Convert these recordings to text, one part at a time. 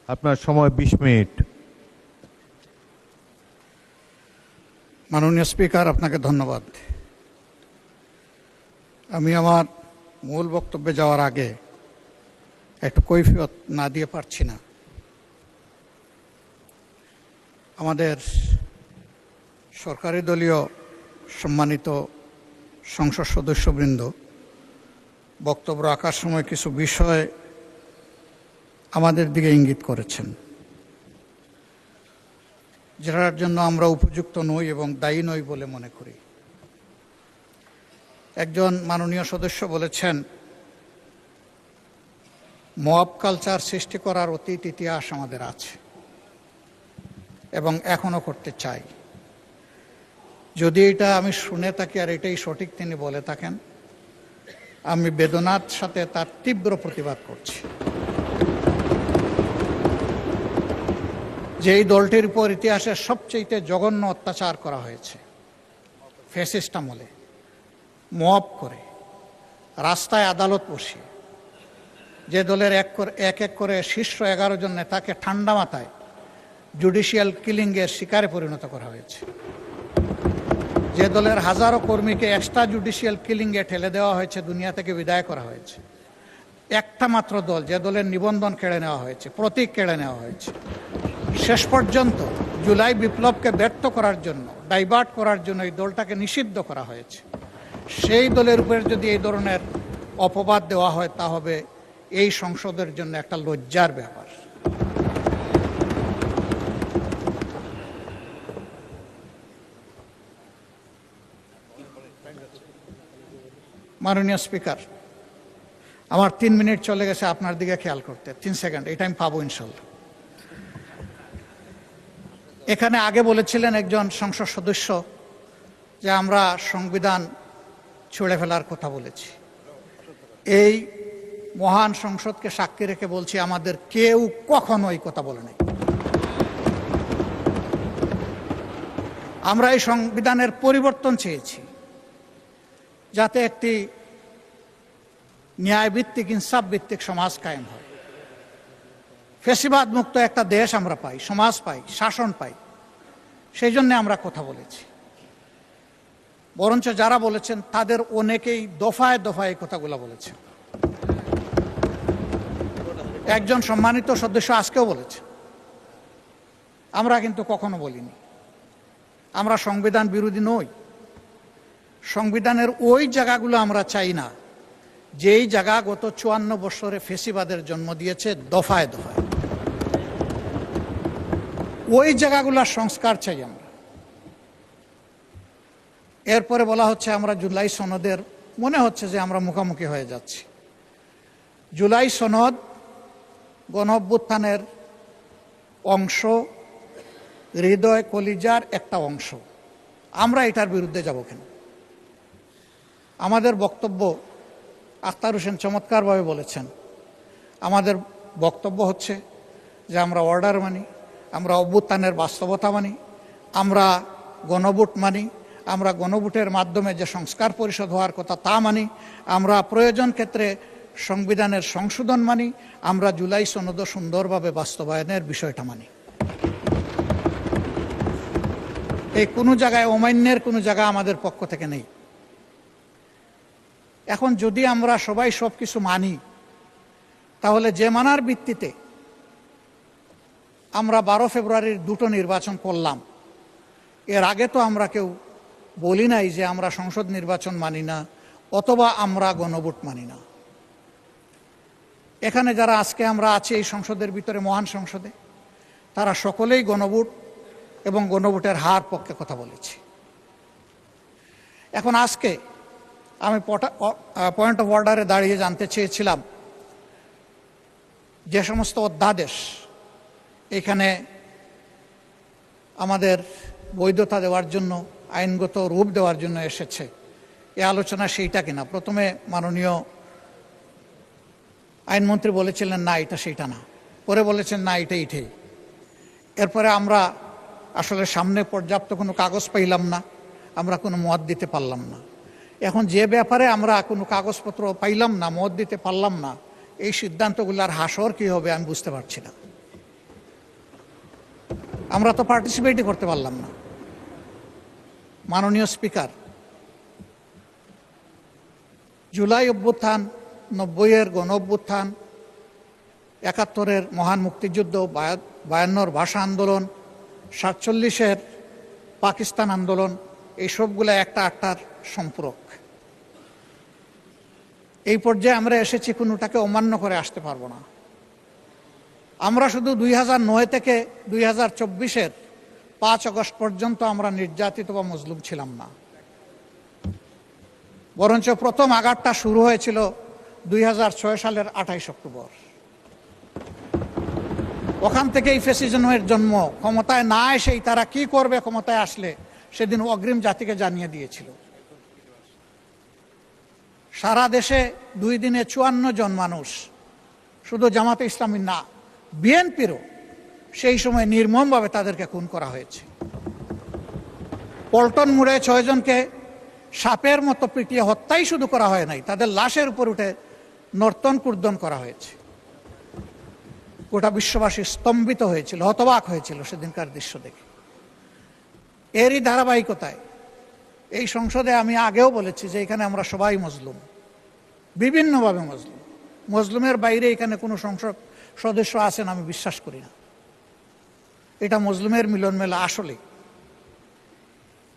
আপনার সময় 20 মিনিট। মাননীয় স্পিকার, আপনাকে ধন্যবাদ। আমি আমার মূল বক্তব্যে যাওয়ার আগে একটু কৈফিয়ত না দিয়ে পারছি না। আমাদের সরকারি দলীয় সম্মানিত সংসদ সদস্যবৃন্দ বক্তব্য রাখার সময় কিছু বিষয় আমাদের দিকে ইঙ্গিত করেছেন, যেটার জন্য আমরা উপযুক্ত নই এবং দায়ী নই বলে মনে করি। একজন মাননীয় সদস্য বলেছেন, মব কালচার সৃষ্টি করার অতীত ইতিহাস আমাদের আছে এবং এখনও করতে চাই। যদি এটা আমি শুনে থাকি আর এটাই সঠিক তিনি বলে থাকেন, আমি বেদনার সাথে তার তীব্র প্রতিবাদ করছি। যে এই দলটির উপর ইতিহাসের সবচেয়ে জঘন্য অত্যাচার করা হয়েছে, ফ্যাসিস্ট আমলে মব করে রাস্তায় আদালত বসিয়ে, যে দলের এক এক করে শীর্ষ 11 জন নেতাকে ঠান্ডা মাথায় জুডিশিয়াল কিলিংয়ের শিকারে পরিণত করা হয়েছে, যে দলের হাজারো কর্মীকে এক্সট্রা জুডিশিয়াল কিলিংয়ে ঠেলে দেওয়া হয়েছে, দুনিয়া থেকে বিদায় করা হয়েছে। একটা মাত্র দল, যে দলের নিবন্ধন কেড়ে নেওয়া হয়েছে, প্রতীক কেড়ে নেওয়া হয়েছে। শেষ পর্যন্ত জুলাই বিপ্লবকে ব্যর্থ করার জন্য, ডাইভার্ট করার জন্য এই দলটাকে নিষিদ্ধ করা হয়েছে। সেই দলের উপরে যদি এই ধরনের অপবাদ দেওয়া হয়, তা হবে এই সংসদের জন্য একটা লজ্জার ব্যাপার। মাননীয় স্পিকার, আমার 3 মিনিট চলে গেছে আপনার দিকে খেয়াল করতে। 3 সেকেন্ড, এটা আমি পাবো ইনশাল্লাহ। এখানে আগে বলেছিলেন একজন সংসদ সদস্য যে আমরা সংবিধান ছুঁড়ে ফেলার কথা বলেছি। এই মহান সংসদকে সাক্ষী রেখে বলছি, আমাদের কেউ কখনো এই কথা বলে নাই। আমরা এই সংবিধানের পরিবর্তন চেয়েছি, যাতে একটি ন্যায়ভিত্তিক, ইনসাফ ভিত্তিক সমাজ কায়েম হয়, ফ্যাসিবাদ মুক্ত একটা দেশ আমরা পাই, সমাজ পাই, শাসন পাই। সেই জন্য আমরা কথা বলেছি। বরঞ্চ যারা বলেছেন তাদের অনেকেই দফায় দফায় এই কথাগুলো বলেছেন। একজন সম্মানিত সদস্য আজকেও বলেছে, আমরা কিন্তু কখনো বলিনি আমরা সংবিধান বিরোধী নই। সংবিধানের ওই জায়গাগুলো আমরা চাই না যেই জায়গা গত 54 বছরে ফ্যাসিবাদের জন্ম দিয়েছে দফায় দফায়। ওই জায়গাগুলোর সংস্কার চাই আমরা। এরপরে বলা হচ্ছে আমরা জুলাই সনদের, মনে হচ্ছে যে আমরা মুখোমুখি হয়ে যাচ্ছি। জুলাই সনদ গণঅভ্যুত্থানের অংশ, হৃদয় কলিজার একটা অংশ। আমরা এটার বিরুদ্ধে যাব কেন? আমাদের বক্তব্য, আখতার হোসেন চমৎকারভাবে বলেছেন, আমাদের বক্তব্য হচ্ছে যে আমরা অর্ডার মানি, আমরা অভ্যুত্থানের বাস্তবতা মানি, আমরা গণভোট মানি, আমরা গণভোটের মাধ্যমে যে সংস্কার পরিষদ হওয়ার কথা তা মানি, আমরা প্রয়োজন ক্ষেত্রে সংবিধানের সংশোধন মানি, আমরা জুলাই সনদ সুন্দরভাবে বাস্তবায়নের বিষয়টা মানি। এই কোনো জায়গায় অমান্যের কোনো জায়গা আমাদের পক্ষ থেকে নেই। এখন যদি আমরা সবাই সব কিছু মানি, তাহলে যে মানার ভিত্তিতে আমরা 12 ফেব্রুয়ারির 2টো নির্বাচন করলাম, এর আগে তো আমরা কেউ বলি নাই যে আমরা সংসদ নির্বাচন মানি না অথবা আমরা গণভোট মানি না। এখানে যারা আজকে আমরা আছি এই সংসদের ভিতরে, মহান সংসদে, তারা সকলেই গণভোট এবং গণভোটের হার পক্ষে কথা বলেছি। এখন আজকে আমি পয়েন্ট অফ অর্ডারে দাঁড়িয়ে জানতে চেয়েছিলাম, যে সমস্ত অধ্যাদেশ এখানে আমাদের বৈধতা দেওয়ার জন্য, আইনগত রূপ দেওয়ার জন্য এসেছে, এ আলোচনা সেইটা কিনা। প্রথমে মাননীয় আইনমন্ত্রী বলেছিলেন না এটা সেইটা না, পরে বলেছেন না এটা এইটাই। এরপরে আমরা আসলে সামনে পর্যাপ্ত কোনো কাগজ পাইলাম না, আমরা কোনো মত দিতে পারলাম না। এখন যে ব্যাপারে আমরা কোনো কাগজপত্র পাইলাম না, মত দিতে পারলাম না, এই সিদ্ধান্তগুলোর হাসর কী হবে আমি বুঝতে পারছি না। আমরা তো পার্টিসিপেটই করতে পারলাম না। মাননীয় স্পিকার, জুলাই অভ্যুত্থান, 90-এর গণ অভ্যুত্থান, 71-এর মহান মুক্তিযুদ্ধ, 52-র ভাষা আন্দোলন, 47-এর পাকিস্তান আন্দোলন, এই সবগুলো একটা আটটার সম্পূরক। এই পর্যায়ে আমরা এসেছি, কোনোটাকে অমান্য করে আসতে পারবো না। আমরা শুধু 2009 থেকে 2024-এর 5 আগস্ট পর্যন্ত আমরা নির্যাতিত বা মজলুম ছিলাম না, বরঞ্চ প্রথম আঘাতটা শুরু হয়েছিল 2006 সালের 28 অক্টোবর। ওখান থেকেই ফ্যাসিজমের জন্ম। ক্ষমতায় না এসেই তারা কি করবে ক্ষমতায় আসলে, সেদিন অগ্রিম জাতিকে জানিয়ে দিয়েছিল। সারা দেশে 2 দিনে 54 জন মানুষ, শুধু জামাতে ইসলামী না, বিএনপিরও সেই সময় নির্মমভাবে তাদেরকে খুন করা হয়েছে। পল্টন মোড়ে 6 জনকে সাপের মতো পিটিয়ে হত্যাই শুধু করা হয় নাই, তাদের লাশের উপর উঠে নর্তন কুর্দন করা হয়েছে। গোটা বিশ্ববাসী স্তম্ভিত হয়েছিল, হতবাক হয়েছিল সেদিনকার দৃশ্য দেখে। এরই ধারাবাহিকতায় এই সংসদে আমি আগেও বলেছি যে এখানে আমরা সবাই মজলুম, বিভিন্নভাবে মজলুম। মজলুমের বাইরে এখানে কোনো সংসদ সদস্য আছেন আমি বিশ্বাস করি না। এটা মজলুমের মিলন মেলা। আসলে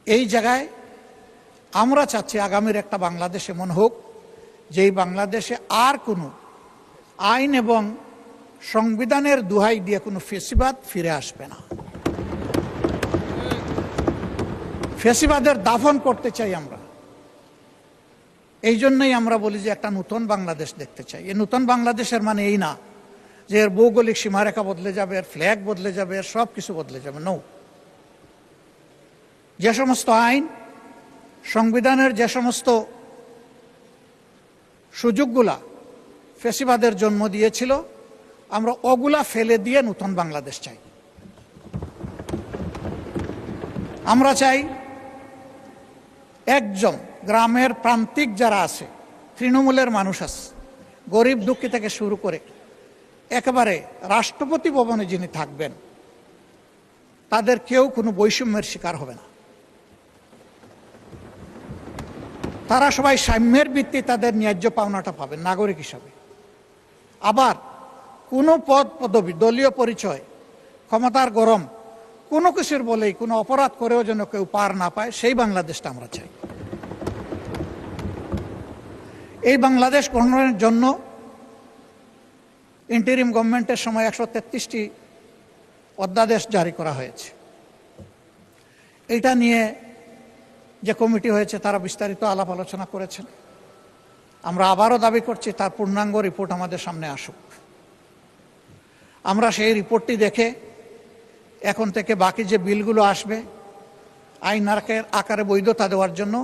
এই জায়গায় আমরা চাচ্ছি আগামীর একটা বাংলাদেশ এমন হোক, যেই বাংলাদেশে আর কোনো আইন এবং সংবিধানের দোহাই দিয়ে কোনো ফ্যাসিবাদ ফিরে আসবে না। ফ্যাসিবাদের দাফন করতে চাই আমরা। এই জন্যই আমরা বলি যে একটা নতুন বাংলাদেশ দেখতে চাই। এই নতুন বাংলাদেশের মানে এই না যে এর ভৌগোলিক সীমারেখা বদলে যাবে, এর ফ্ল্যাগ বদলে যাবে, এর সব কিছু বদলে যাবে। নো, যে সমস্ত আইন, সংবিধানের যে সমস্ত সুযোগগুলা ফ্যাসিবাদের জন্ম দিয়েছিল, আমরা ওগুলা ফেলে দিয়ে নতুন বাংলাদেশ চাই। আমরা চাই একজন গ্রামের প্রান্তিক যারা আছে, তৃণমূলের মানুষ আছে, গরিব দুঃখী থেকে শুরু করে একেবারে রাষ্ট্রপতি ভবনে যিনি থাকবেন, তাদের কেউ কোনো বৈষম্যের শিকার হবে না। তারা সবাই সাম্যের ভিত্তিতে তাদের ন্যায্য পাওনাটা পাবেন নাগরিক হিসাবে। আবার কোনো পদ পদবি, দলীয় পরিচয়, ক্ষমতার গরম কোনো কিছুর বলেই কোনো অপরাধ করেও যেন কেউ পার না পায়, সেই বাংলাদেশটা আমরা চাই। এই বাংলাদেশ গঠনের জন্য ইন্টারিম গভর্নমেন্টের সময় 133টি অধ্যাদেশ জারি করা হয়েছে। এটা নিয়ে যে কমিটি হয়েছে তারা বিস্তারিত আলাপ আলোচনা করেছেন। আমরা আবারও দাবি করছি তার পূর্ণাঙ্গ রিপোর্ট আমাদের সামনে আসুক। আমরা সেই রিপোর্টটি দেখে এখন থেকে বাকি যে বিলগুলো আসবে আইন আকারে বৈধতা দেওয়ার জন্য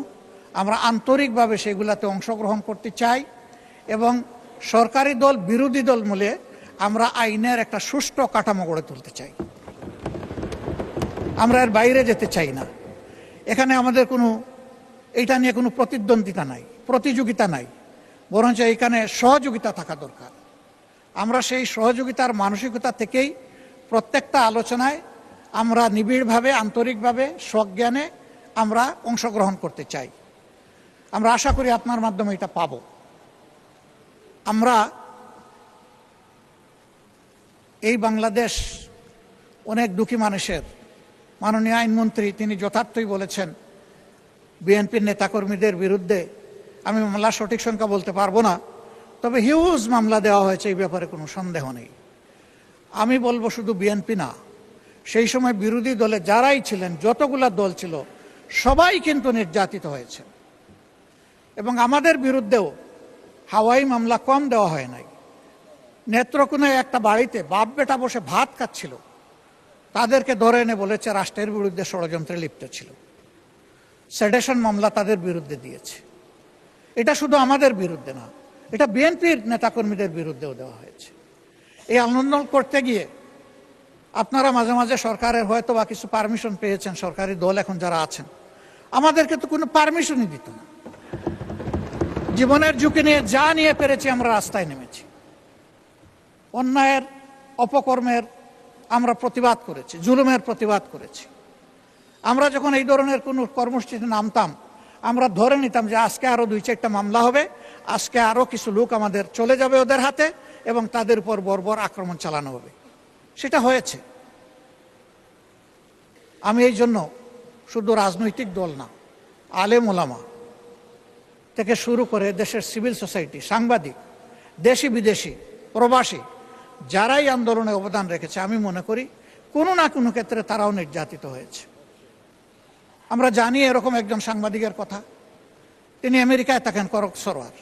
আমরা আন্তরিকভাবে সেগুলোতে অংশগ্রহণ করতে চাই, এবং সরকারি দল বিরোধী দল মিলে আমরা আইনের একটা সুষ্ঠু কাঠামো গড়ে তুলতে চাই। আমরা এর বাইরে যেতে চাই না। এখানে আমাদের কোনো এইটা নিয়ে কোনো প্রতিদ্বন্দ্বিতা নাই, প্রতিযোগিতা নাই, বরঞ্চ এখানে সহযোগিতা থাকা দরকার। আমরা সেই সহযোগিতার মানসিকতা থেকেই প্রত্যেকটা আলোচনায় আমরা নিবিড়ভাবে, আন্তরিকভাবে, সজ্ঞানে আমরা অংশগ্রহণ করতে চাই। আমরা আশা করি আপনার মাধ্যমে এটা পাব। আমরা এই বাংলাদেশ অনেক দুঃখী মানুষের। মাননীয় আইনমন্ত্রী তিনি যথার্থই বলেছেন বিএনপির নেতাকর্মীদের বিরুদ্ধে, আমি মামলার সঠিক সংখ্যা বলতে পারবো না, তবে হিউজ মামলা দেওয়া হয়েছে, এই ব্যাপারে কোনো সন্দেহ নেই। আমি বলবো শুধু বিএনপি না, সেই সময় বিরোধী দলে যারাই ছিলেন, যতগুলা দল ছিল, সবাই কিন্তু নির্যাতিত হয়েছে। এবং আমাদের বিরুদ্ধেও হাওয়াই মামলা কম দেওয়া হয় নাই। নেত্রকোনায় একটা বাড়িতে বাপ বেটা বসে ভাত খাচ্ছিল, তাদেরকে ধরে এনে বলেছে রাষ্ট্রের বিরুদ্ধে ষড়যন্ত্রে লিপ্ত ছিল। সেডেশন মামলা তাদের বিরুদ্ধে দিয়েছে। এটা শুধু আমাদের বিরুদ্ধে না, এটা বিএনপির নেতাকর্মীদের বিরুদ্ধেও দেওয়া হয়েছে। এই আন্দোলন করতে গিয়ে আপনারা মাঝে মাঝে সরকারের হয়তো বা কিছু পারমিশন পেয়েছেন, সরকারি দল এখন যারা আছেন, আমাদেরকে তো কোনো পারমিশনই দিত না। জীবনের ঝুঁকি নিয়ে যা নিয়ে পেরেছি আমরা রাস্তায় নেমেছি। অন্যায়ের, অপকর্মের আমরা প্রতিবাদ করেছি, জুলুমের প্রতিবাদ করেছি। আমরা যখন এই ধরনের কোনো কর্মসূচিতে নামতাম, আমরা ধরে নিতাম যে আজকে আরো 2-4টা মামলা হবে, আজকে আরো কিছু লোক আমাদের চলে যাবে ওদের হাতে এবং তাদের উপর বর্বর আক্রমণ চালানো হবে। সেটা হয়েছে। আমি এই জন্য শুধু রাজনৈতিক দল না, আলেম ওলামা থেকে শুরু করে দেশের সিভিল সোসাইটি, সাংবাদিক, দেশি বিদেশি, প্রবাসী, যারাই আন্দোলনে অবদান রেখেছে, আমি মনে করি কোনো না কোনো ক্ষেত্রে তারাও নির্যাতিত হয়েছে। আমরা জানি এরকম একজন সাংবাদিকের কথা, তিনি আমেরিকায় থাকেন, করক সরোয়ার।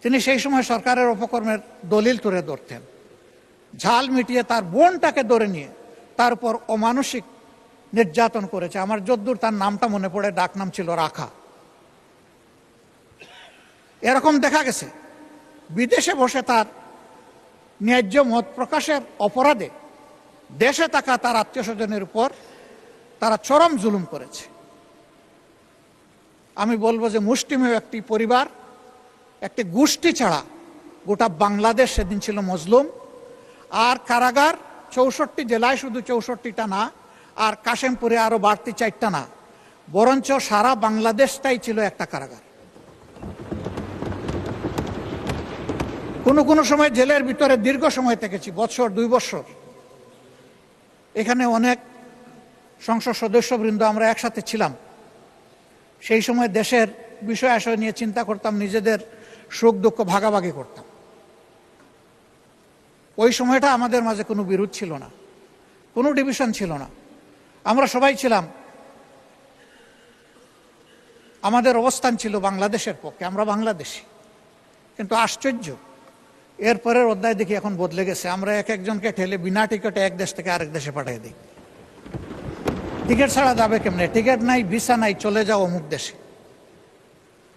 তিনি সেই সময় সরকারের অপকর্মের দলিল তুলে ধরতেন, ঝাল মিটিয়ে তার বোনটাকে ধরে নিয়ে তার উপর অমানসিক নির্যাতন করেছে। আমার যদ্দূর তার নামটা মনে পড়ে, ডাক নাম ছিল রাখা। এরকম দেখা গেছে বিদেশে বসে তার ন্যায্য মত প্রকাশের অপরাধে দেশে থাকা তার আত্মীয় স্বজনের উপর তারা চরম জুলুম করেছে। আমি বলবো যে মুষ্টিমেয় একটি পরিবার, একটি গোষ্ঠী ছাড়া গোটা বাংলাদেশ সেদিন ছিল মজলুম। আর কারাগার 64 জেলায়, শুধু 64টা না, আর কাশেমপুরে আরো বাড়তি 4টা না, বরঞ্চ সারা বাংলাদেশটাই ছিল একটা কারাগার। কোনো সময় জেলের ভিতরে দীর্ঘ সময় থেকেছি, বছর 2 বছর। এখানে অনেক সংসদ সদস্যবৃন্দ আমরা একসাথে ছিলাম। সেই সময় দেশের বিষয় আশয় নিয়ে চিন্তা করতাম, নিজেদের সুখ দুঃখ ভাগাভাগি করতাম। ওই সময়টা আমাদের মাঝে কোনো বিরোধ ছিল না, কোনো ডিভিশন ছিল না, আমরা সবাই ছিলাম, আমাদের অবস্থান ছিল বাংলাদেশের পক্ষে, আমরা বাংলাদেশি। কিন্তু আশ্চর্য, এরপরের অধ্যায় দেখি এখন বদলে গেছে। আমরা এক একজনকে ঠেলে বিনা টিকিটে এক দেশ থেকে আরেক দেশে পাঠিয়ে দিই। টিকিট ছাড়া যাবে কেমনে? টিকিট নাই, ভিসা নাই, চলে যাও অমুক দেশে।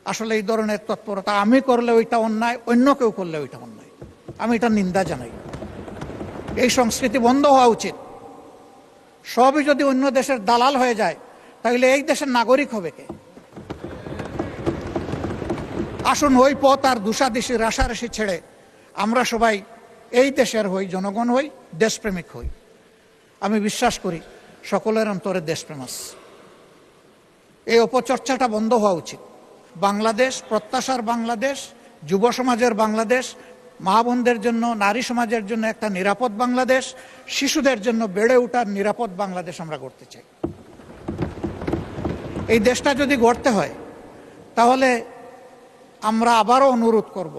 আসলে এই ধরনের তৎপরতা আমি করলে ওইটা অন্যায়, অন্য কেউ করলে ওইটা অন্যায়। আমি এটা নিন্দা জানাই। এই সংস্কৃতি বন্ধ হওয়া উচিত। সবই যদি অন্য দেশের দালাল হয়ে যায়, তাহলে এই দেশের নাগরিক হবে কে? আসুন ওই পথ আর দুষাদিশি রাশারাশি ছেড়ে আমরা সবাই এই দেশের হই, জনগণ হই, দেশপ্রেমিক হই। আমি বিশ্বাস করি সকলের অন্তরে দেশপ্রেম আছে। এই অপচর্চাটা বন্ধ হওয়া উচিত। বাংলাদেশ প্রত্যাশার বাংলাদেশ, যুব সমাজের বাংলাদেশ, মা বোনদের জন্য, নারী সমাজের জন্য একটা নিরাপদ বাংলাদেশ, শিশুদের জন্য বেড়ে ওঠার নিরাপদ বাংলাদেশ আমরা গড়তে চাই। এই দেশটা যদি গড়তে হয়, তাহলে আমরা আবারও অনুরোধ করব,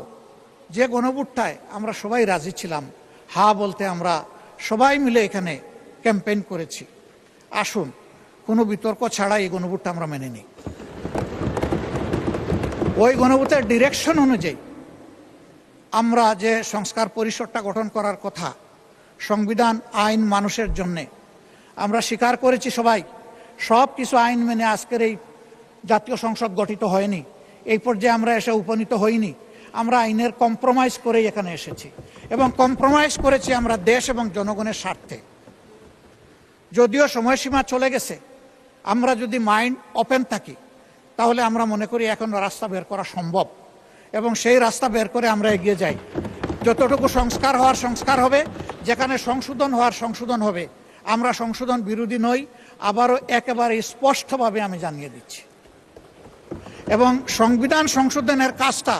যে গণভোটটায় আমরা সবাই রাজি ছিলাম, হা বলতে আমরা সবাই মিলে এখানে ক্যাম্পেইন করেছি, আসুন কোনো বিতর্ক ছাড়া এই গণভোটটা আমরা মেনে নিই। ওই গণভোটের ডিরেকশন অনুযায়ী আমরা যে সংস্কার পরিষদটা গঠন করার কথা, সংবিধান আইন মানুষের জন্যে, আমরা স্বীকার করেছি সবাই, সব কিছু আইন মেনে আজকের এই জাতীয় সংসদ গঠিত হয়নি, এই পর্যায়ে আমরা এসে উপনীত হইনি। আমরা আইনের কম্প্রোমাইজ করেই এখানে এসেছি, এবং কম্প্রোমাইজ করেছি আমরা দেশ এবং জনগণের স্বার্থে। যদিও সময়সীমা চলে গেছে, আমরা যদি মাইন্ড ওপেন থাকি, তাহলে আমরা মনে করি এখন রাস্তা বের করা সম্ভব, এবং সেই রাস্তা বের করে আমরা এগিয়ে যাই। যতটুকু সংস্কার হওয়ার সংস্কার হবে, যেখানে সংশোধন হওয়ার সংশোধন হবে। আমরা সংশোধন বিরোধী নই, আবারও একেবারে স্পষ্টভাবে আমি জানিয়ে দিচ্ছি। এবং সংবিধান সংশোধনের কাজটা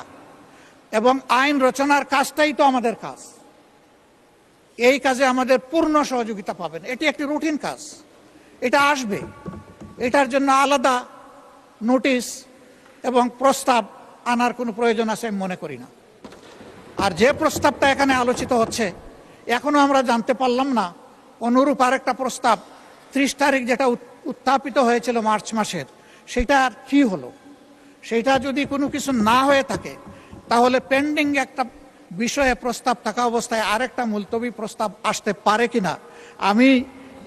এবং আইন রচনার কাজটাই তো আমাদের কাজ। এই কাজে আমাদের পূর্ণ সহযোগিতা পাবেন। এটি একটি রুটিন কাজ, এটা আসবে, এটার জন্য আলাদা নোটিশ এবং প্রস্তাব আনার কোনো প্রয়োজন আছে আমি মনে করি না। আর যে প্রস্তাবটা এখানে আলোচিত হচ্ছে, এখনো আমরা জানতে পারলাম না অনুরূপ আরেকটা প্রস্তাব 30 তারিখ যেটা উত্থাপিত হয়েছিল মার্চ মাসের, সেটা আর কি হলো। সেটা যদি কোনো কিছু না হয়ে থাকে, তাহলে পেন্ডিং একটা বিষয়ে প্রস্তাব থাকা অবস্থায় আরেকটা মুলতবি প্রস্তাব আসতে পারে কিনা, আমি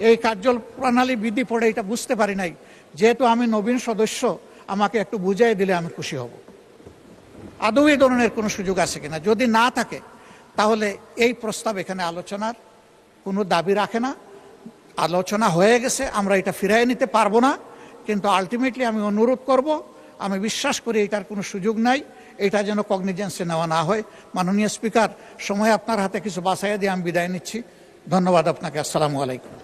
এই কার্যপ্রণালী বিধি পড়ে এটা বুঝতে পারি নাই। যেহেতু আমি নবীন সদস্য, আমাকে একটু বুঝিয়ে দিলে আমি খুশি হব। আদৌ এই ধরনের কোনো সুযোগ আছে কিনা, যদি না থাকে তাহলে এই প্রস্তাব এখানে আলোচনার কোনো দাবি রাখে না। আলোচনা হয়ে গেছে, আমরা এটা ফিরিয়ে নিতে পারবো না, কিন্তু আলটিমেটলি আমি অনুরোধ করব, আমি বিশ্বাস করি এটার কোনো সুযোগ নাই, এটা যেন কগনিজেন্সে নেওয়া না হয়। মাননীয় স্পিকার, সময় আপনার হাতে কিছু বাছাইয়া দিয়ে আমি বিদায় নিচ্ছি। ধন্যবাদ আপনাকে। আসসালামু আলাইকুম।